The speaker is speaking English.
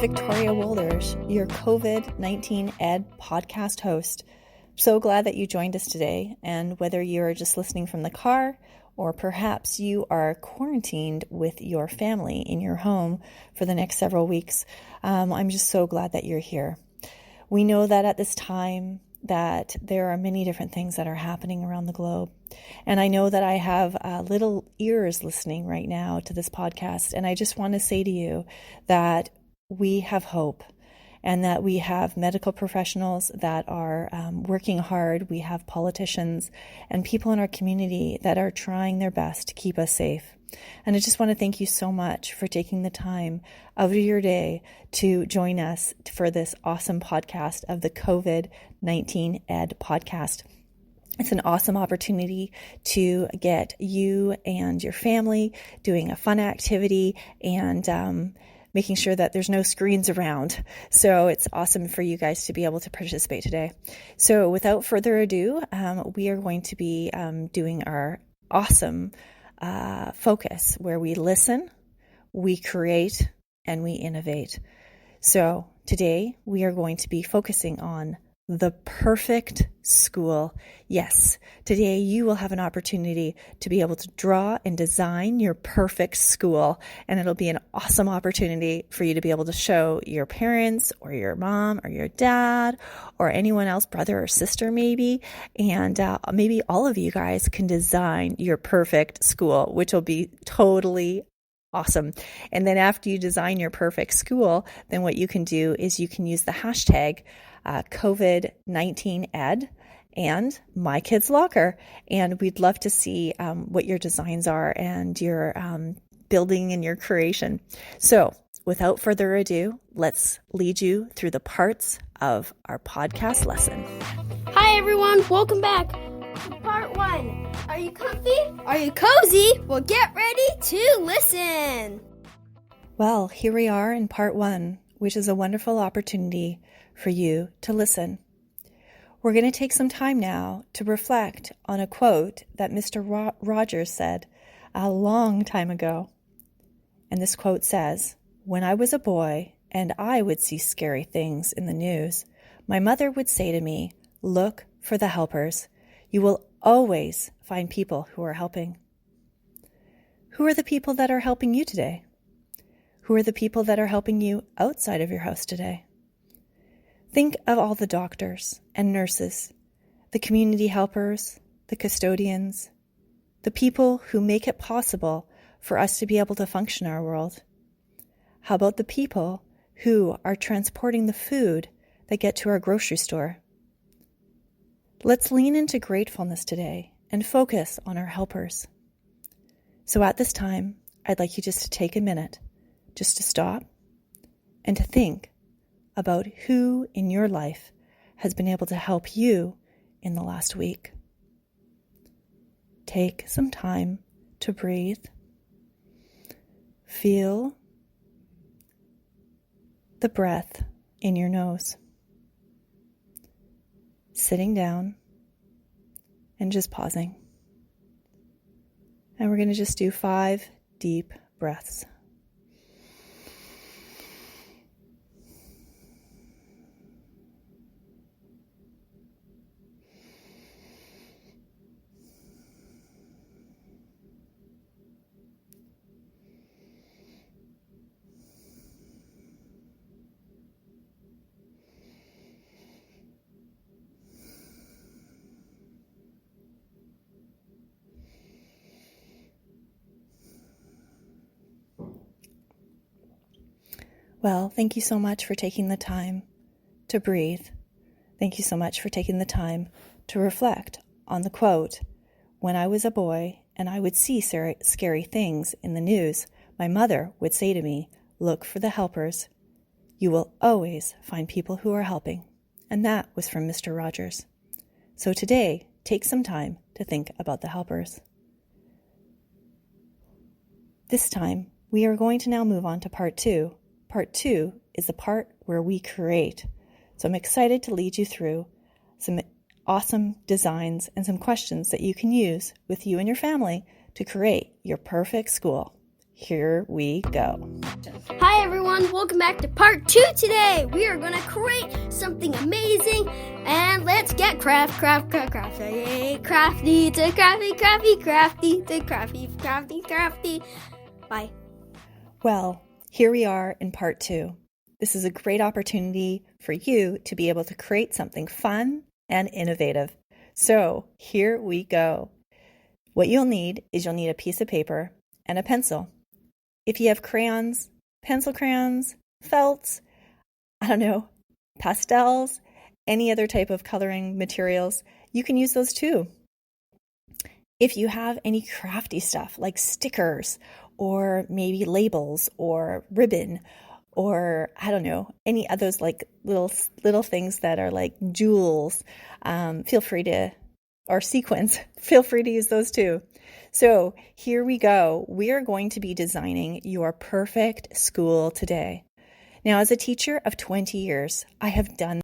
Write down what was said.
Victoria Wolders, your COVID-19 Ed podcast host. So glad that you joined us today, and whether you're just listening from the car or perhaps you are quarantined with your family in your home for the next several weeks, I'm just so glad that you're here. We know that at this time that there are many different things that are happening around the globe. And I know that I have little ears listening right now to this podcast. And I just want to say to you that we have hope and that we have medical professionals that are working hard. We have politicians and people in our community that are trying their best to keep us safe. And I just want to thank you so much for taking the time out of your day to join us for this awesome podcast of the COVID-19 Ed podcast. It's an awesome opportunity to get you and your family doing a fun activity and making sure that there's no screens around. So it's awesome for you guys to be able to participate today. So without further ado, we are going to be doing our awesome focus where we listen, we create, and we innovate. So today we are going to be focusing on the perfect school. Yes, today you will have an opportunity to be able to draw and design your perfect school, and it'll be an awesome opportunity for you to be able to show your parents or your mom or your dad or anyone else, brother or sister maybe, and maybe all of you guys can design your perfect school, which will be totally awesome. And then after you design your perfect school, then what you can do is you can use the hashtag COVID-19 Ed and My Kids Locker. And we'd love to see what your designs are and your building and your creation. So without further ado, let's lead you through the parts of our podcast lesson. Hi everyone, welcome back to part 1. Are you comfy? Are you cozy? Well, get ready to listen. Well, here we are in part 1, which is a wonderful opportunity for you to listen. We're going to take some time now to reflect on a quote that Mr. Rogers said a long time ago. And this quote says, "When I was a boy and I would see scary things in the news, my mother would say to me, 'Look for the helpers. You will always find people who are helping.'" Who are the people that are helping you today? Who are the people that are helping you outside of your house today? Think of all the doctors and nurses, the community helpers, the custodians, the people who make it possible for us to be able to function in our world. How about the people who are transporting the food that get to our grocery store? Let's lean into gratefulness today and focus on our helpers. So at this time, I'd like you just to take a minute, just to stop and to think about who in your life has been able to help you in the last week. Take some time to breathe. Feel the breath in your nose. Sitting down and just pausing. And we're going to just do 5 deep breaths. Well, thank you so much for taking the time to breathe. Thank you so much for taking the time to reflect on the quote, "When I was a boy and I would see scary things in the news, my mother would say to me, 'Look for the helpers. You will always find people who are helping.'" And that was from Mr. Rogers. So today, take some time to think about the helpers. This time, we are going to now move on to part 2. Part 2 is the part where we create. So I'm excited to lead you through some awesome designs and some questions that you can use with you and your family to create your perfect school. here we go. Hi everyone, welcome back to part 2 today. We are going to create something amazing and let's get crafty to crafty. Bye. Well, here we are in part 2. This is a great opportunity for you to be able to create something fun and innovative. So here we go. What you'll need is you'll need a piece of paper and a pencil. If you have crayons, pencil crayons, felts, pastels, any other type of coloring materials, you can use those too. If you have any crafty stuff like stickers or maybe labels or ribbon or any of those like little things that are like jewels, or sequins, feel free to use those too. So here we go. We are going to be designing your perfect school today. Now, as a teacher of 20 years, I have done